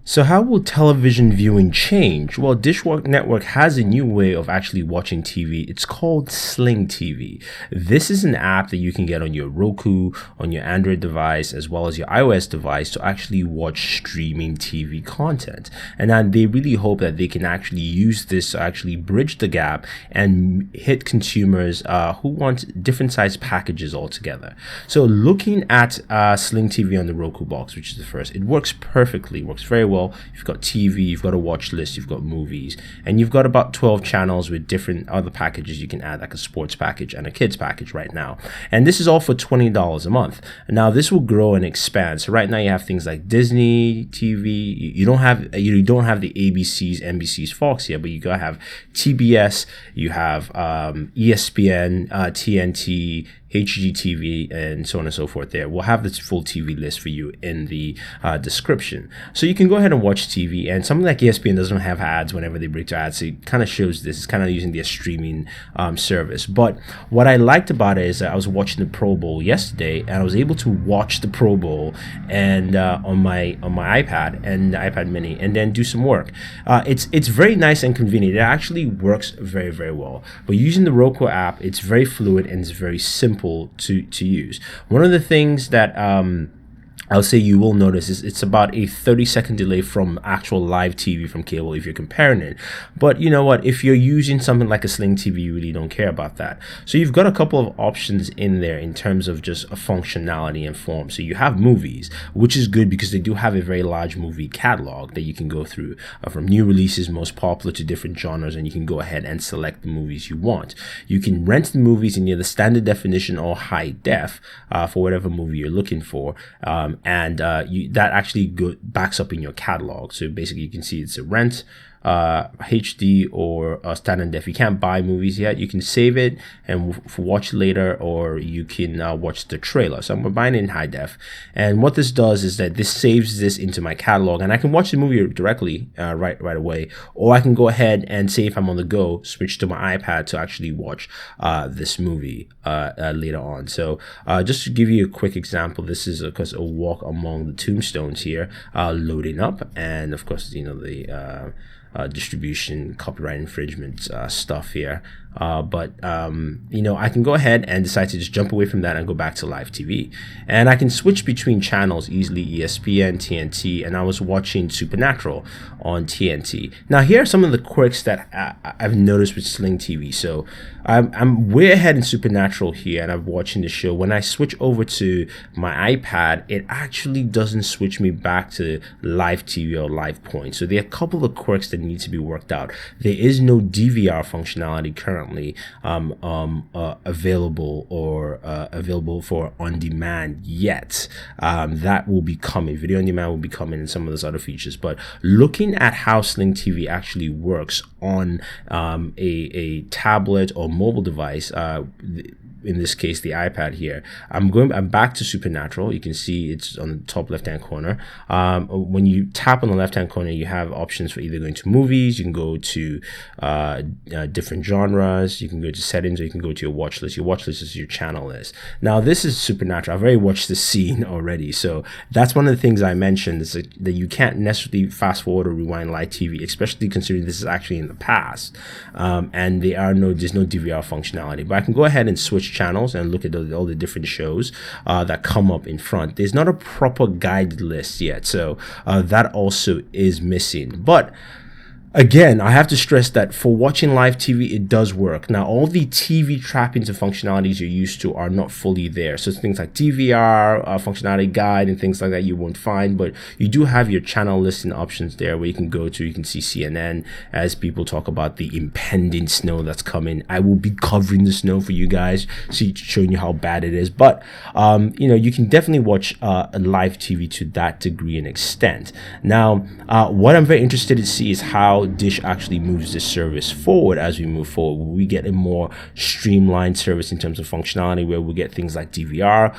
So how will television viewing change? Well, Network has a new way of actually watching TV. It's called Sling TV. This is an app that you can get on your Roku, on your Android device, as well as your iOS device to actually watch streaming TV content. And they really hope that they can actually use this to actually bridge the gap and hit consumers who want different size packages altogether. So looking at Sling TV on the Roku box, which is the first, it works perfectly, works very well. You've got TV, you've got a watch list, you've got movies, and you've got about 12 channels with different other packages you can add, like a sports package and a kids package right now. And this is all for $20 a month. Now this will grow and expand. So right now you have things like Disney TV. You don't have the ABCs, NBCs, Fox yet, but you gotta have TBS. You have ESPN, TNT, HGTV, and so on and so forth. There, we'll have this full TV list for you in the description, so you can go ahead and watch TV. And something like ESPN doesn't have ads whenever they break to ads, so it kind of shows this. It's kind of using their streaming service. But what I liked about it is that I was watching the Pro Bowl yesterday, and I was able to watch the Pro Bowl and on my iPad and the iPad Mini, and then do some work. It's very nice and convenient. It actually works very, very well. But using the Roku app, it's very fluid and it's very simple to use. One of the things that I'll say you will notice is it's about a 30-second delay from actual live TV from cable if you're comparing it. But you know what? If you're using something like a Sling TV, you really don't care about that. So you've got a couple of options in there in terms of just a functionality and form. So you have movies, which is good because they do have a very large movie catalog that you can go through from new releases, most popular, to different genres, and you can go ahead and select the movies you want. You can rent the movies in either standard definition or high def for whatever movie you're looking for. That actually backs up in your catalog. So basically you can see it's a rent, HD or standard def. You can't buy movies yet. You can save it and watch later, or you can watch the trailer. So I'm buying it in high def, and what this does is that this saves this into my catalog, and I can watch the movie directly right away, or I can go ahead and say if I'm on the go, switch to my iPad to actually watch this movie later on. So just to give you a quick example, this is of course a walk among the tombstones here, loading up, and of course the distribution, copyright infringement stuff here. But I can go ahead and decide to just jump away from that and go back to live TV. And I can switch between channels easily, ESPN, TNT, and I was watching Supernatural on TNT. Now, here are some of the quirks that I've noticed with Sling TV. So I'm way ahead in Supernatural here, and I'm watching the show. When I switch over to my iPad, it actually doesn't switch me back to live TV or live point. So there are a couple of quirks that need to be worked out. There is no DVR functionality currently available for on demand yet. That will be coming. Video on demand will be coming, and some of those other features. But looking at how Sling TV actually works on a tablet or mobile device, in this case the iPad here, I'm back to Supernatural. You can see it's on the top left hand corner. When you tap on the left hand corner, you have options for either going to movies, you can go to different genres, you can go to settings, or you can go to your watch list. Your watch list is your channel list. Now this is Supernatural. I've already watched this scene already, so that's one of the things I mentioned, is that you can't necessarily fast forward or rewind live TV, especially considering this is actually in the past, and there's no DVR functionality. But I can go ahead and switch channels and look at all the different shows that come up in front. There's not a proper guide list yet, so that also is missing. But again, I have to stress that for watching live TV, it does work. Now, all the TV trappings and functionalities you're used to are not fully there. So things like DVR, functionality guide, and things like that you won't find. But you do have your channel listing options there where you can go to. You can see CNN as people talk about the impending snow that's coming. I will be covering the snow for you guys, showing you how bad it is. But, you can definitely watch live TV to that degree and extent. Now, what I'm very interested to see is how Dish actually moves this service forward as we move forward. We get a more streamlined service in terms of functionality, where we get things like DVR,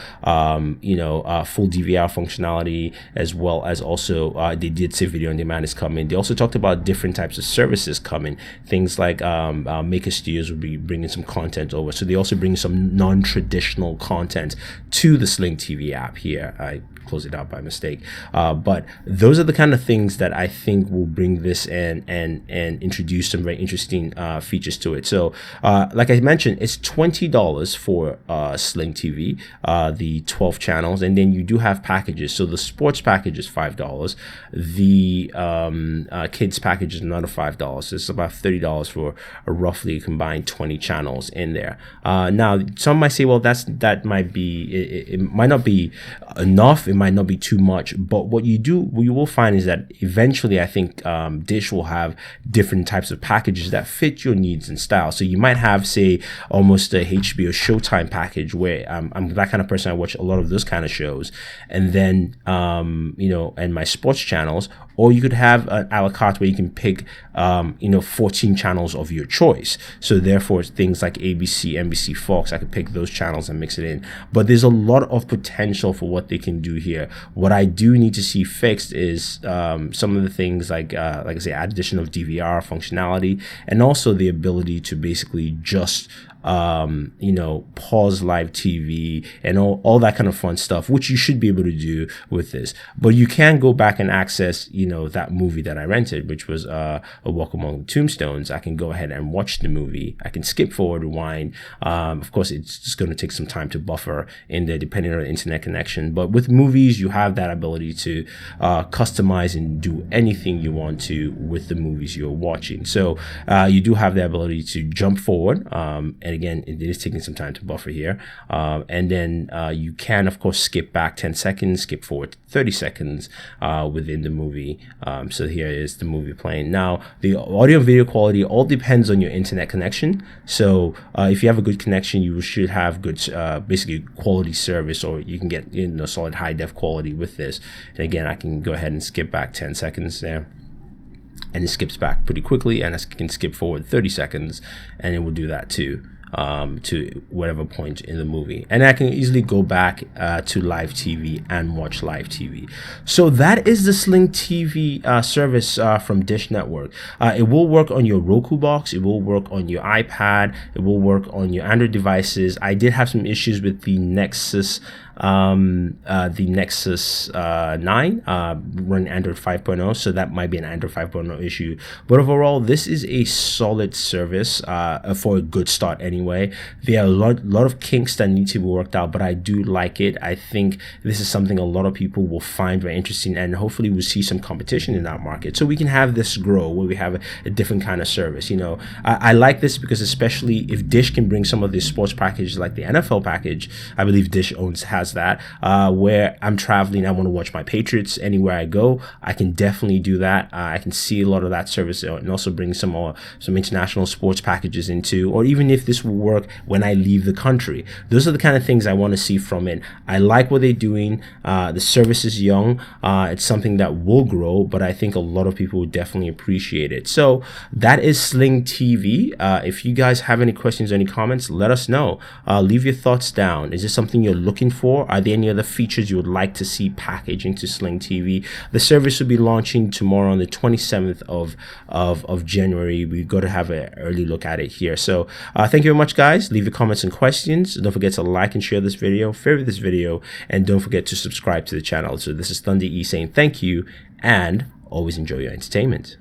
full DVR functionality, as well as also they did say video on demand is coming. They also talked about different types of services coming. Things like Maker Studios will be bringing some content over. So they also bring some non-traditional content to the Sling TV app here. I close it out by mistake, but those are the kind of things that I think will bring this in and introduce some very interesting features to it. So like I mentioned, it's $20 for Sling TV, the 12 channels, and then you do have packages. So the sports package is $5, the kids package is another $5, so it's about $30 for a roughly combined 20 channels in there. Now some might say, well, that might be it might not be enough, it might not be too much, but what you will find is that eventually I think Dish will have different types of packages that fit your needs and style. So you might have, say, almost a HBO Showtime package, where I'm that kind of person. I watch a lot of those kind of shows, and then and my sports channels. Or you could have an a la carte where you can pick 14 channels of your choice. So therefore things like ABC, NBC, Fox, I could pick those channels and mix it in. But there's a lot of potential for what they can do here. What I do need to see fixed is some of the things like I say, addition of DVR functionality, and also the ability to basically just pause live TV and all that kind of fun stuff, which you should be able to do with this. But you can go back and access, that movie that I rented, which was A Walk Among the Tombstones. I can go ahead and watch the movie. I can skip forward, rewind. Of course, it's just going to take some time to buffer in there, depending on the internet connection. But with movies, you have that ability to customize and do anything you want to with the movies you're watching. So you do have the ability to jump forward, and again, it is taking some time to buffer here. And then you can, of course, skip back 10 seconds, skip forward 30 seconds within the movie. So here is the movie playing. Now, the audio and video quality all depends on your internet connection. So if you have a good connection, you should have good, basically quality service, or you can get solid high def quality with this. And again, I can go ahead and skip back 10 seconds there. And it skips back pretty quickly, and I can skip forward 30 seconds, and it will do that too. To whatever point in the movie, and I can easily go back to live TV and watch live TV. So that is the Sling TV service from Dish Network. It will work on your Roku box, it will work on your iPad, it will work on your Android devices. I did have some issues with the Nexus 9 running Android 5.0, so that might be an Android 5.0 issue, but overall this is a solid service for a good start anyway. There are a lot of kinks that need to be worked out, but I do like it. I think this is something a lot of people will find very interesting, and hopefully we'll see some competition in that market, so we can have this grow where we have a different kind of service. I like this because, especially if Dish can bring some of these sports packages like the NFL package, I believe Dish has that, where I'm traveling, I want to watch my Patriots anywhere I go, I can definitely do that. I can see a lot of that service, and also bring some international sports packages into, or even if this will work when I leave the country. Those are the kind of things I want to see from it. I like what they're doing. The service is young. It's something that will grow, but I think a lot of people would definitely appreciate it. So that is Sling TV. If you guys have any questions or any comments, let us know. Leave your thoughts down. Is this something you're looking for? Are there any other features you would like to see packaged into Sling TV? The service will be launching tomorrow on the 27th of January. We've got to have an early look at it here. So thank you very much, guys. Leave your comments and questions. Don't forget to like and share this video, favorite this video, and don't forget to subscribe to the channel. So this is Thunder E saying thank you, and always enjoy your entertainment.